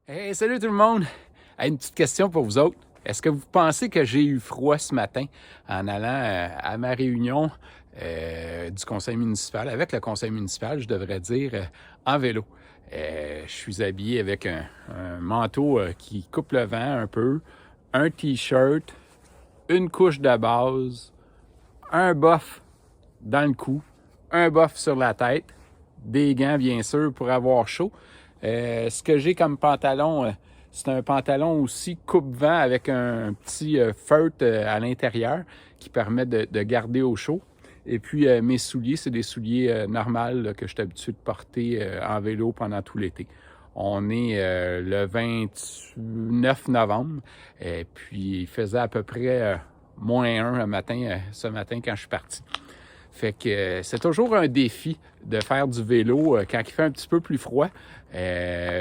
Hey, salut tout le monde! Hey, une petite question pour vous autres. Est-ce que vous pensez que j'ai eu froid ce matin en allant à ma réunion du conseil municipal, avec le conseil municipal, je devrais dire, en vélo? Je suis habillé avec un manteau qui coupe le vent un peu, un t-shirt, une couche de base, un boff dans le cou, un boff sur la tête, des gants bien sûr pour avoir chaud. Ce que j'ai comme pantalon, c'est un pantalon aussi coupe-vent avec un petit feutre à l'intérieur qui permet de garder au chaud. Et puis mes souliers, c'est des souliers normaux que je suis habitué de porter en vélo pendant tout l'été. On est le 29 novembre, et puis il faisait à peu près -1 ce matin quand je suis parti. Fait que c'est toujours un défi de faire du vélo quand il fait un petit peu plus froid.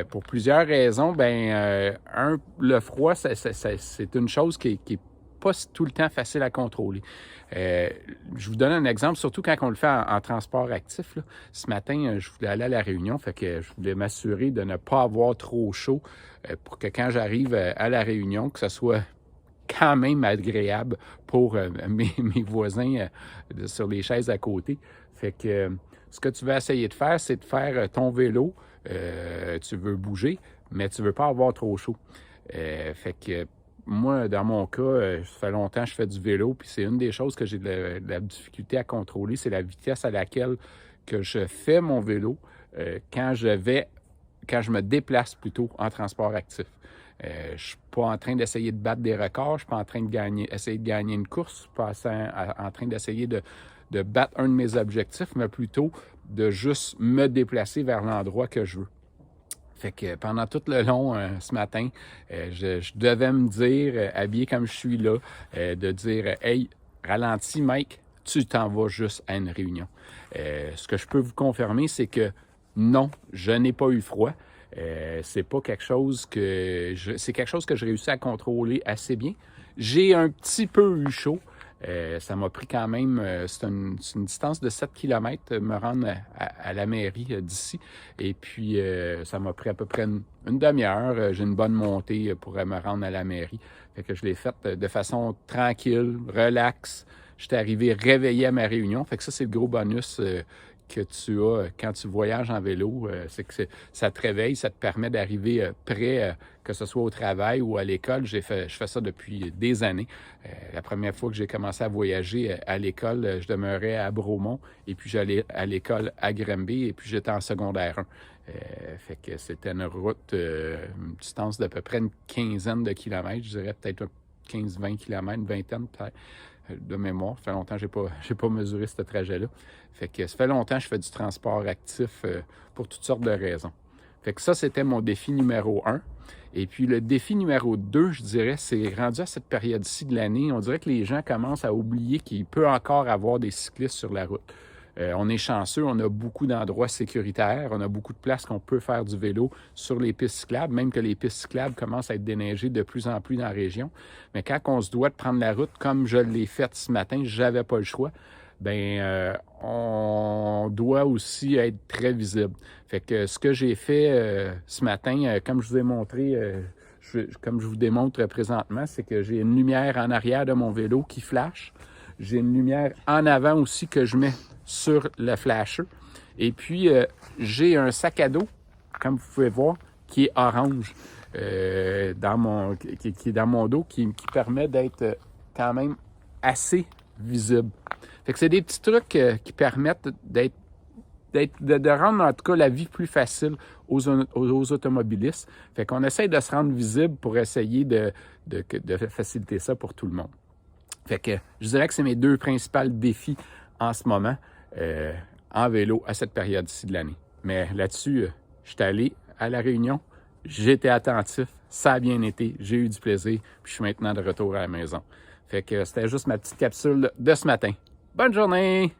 Pour plusieurs raisons. Le froid, c'est une chose qui est pas tout le temps facile à contrôler. Je vous donne un exemple, surtout quand on le fait en transport actif, là. Ce matin, je voulais aller à la Réunion, fait que je voulais m'assurer de ne pas avoir trop chaud pour que quand j'arrive à la Réunion, que ce soit quand même agréable pour mes voisins sur les chaises à côté. Fait que ce que tu veux essayer de faire, c'est de faire ton vélo. Tu veux bouger, mais tu veux pas avoir trop chaud. Fait que moi, dans mon cas, ça fait longtemps que je fais du vélo, puis c'est une des choses que j'ai de la difficulté à contrôler, c'est la vitesse à laquelle que je fais mon vélo quand je me déplace plutôt en transport actif. Je ne suis pas en train d'essayer de battre des records, je ne suis pas en train essayer de gagner une course, je ne suis pas en train d'essayer de battre un de mes objectifs, mais plutôt de juste me déplacer vers l'endroit que je veux. Fait que pendant tout le long, ce matin, je devais me dire, habillé comme je suis là, de dire « Hey, ralentis, Mike, tu t'en vas juste à une réunion. » Ce que je peux vous confirmer, c'est que non, je n'ai pas eu froid. C'est pas quelque chose c'est quelque chose que je réussis à contrôler assez bien. J'ai un petit peu eu chaud. Ça m'a pris quand même, c'est une distance de 7 km me rendre à la mairie d'ici. Et puis, ça m'a pris à peu près une demi-heure. J'ai une bonne montée pour me rendre à la mairie. Fait que je l'ai faite de façon tranquille, relax. J'étais arrivé réveillé à ma réunion. Fait que ça, c'est le gros bonus que tu as quand tu voyages en vélo, c'est que ça te réveille, ça te permet d'arriver prêt, que ce soit au travail ou à l'école. Je fais ça depuis des années. La première fois que j'ai commencé à voyager à l'école, je demeurais à Bromont et puis j'allais à l'école à Granby et puis j'étais en secondaire 1. Fait que c'était une route, une distance d'à peu près une quinzaine de kilomètres, je dirais peut-être 15-20 kilomètres, une vingtaine peut-être de mémoire. Ça fait longtemps que j'ai pas mesuré ce trajet-là. Fait que ça fait longtemps que je fais du transport actif pour toutes sortes de raisons. Fait que ça, c'était mon défi numéro 1. Et puis le défi numéro 2, je dirais, c'est rendu à cette période-ci de l'année, on dirait que les gens commencent à oublier qu'il peut encore avoir des cyclistes sur la route. On est chanceux, on a beaucoup d'endroits sécuritaires, on a beaucoup de places qu'on peut faire du vélo sur les pistes cyclables, même que les pistes cyclables commencent à être déneigées de plus en plus dans la région. Mais quand on se doit de prendre la route, comme je l'ai fait ce matin, j'avais pas le choix, on doit aussi être très visible. Fait que ce que j'ai fait ce matin, comme je vous ai montré, comme je vous démontre présentement, c'est que j'ai une lumière en arrière de mon vélo qui flash. J'ai une lumière en avant aussi que je mets sur le flasher. Et puis, j'ai un sac à dos, comme vous pouvez voir, qui est orange qui est dans mon dos, qui permet d'être quand même assez visible. Fait que c'est des petits trucs qui permettent de rendre, en tout cas, la vie plus facile aux automobilistes. Fait qu'on essaie de se rendre visible pour essayer de faciliter ça pour tout le monde. Fait que je dirais que c'est mes deux principaux défis en ce moment en vélo à cette période-ci de l'année. Mais là-dessus, je suis allé à la Réunion, j'étais attentif, ça a bien été, j'ai eu du plaisir, puis je suis maintenant de retour à la maison. Fait que c'était juste ma petite capsule de ce matin. Bonne journée!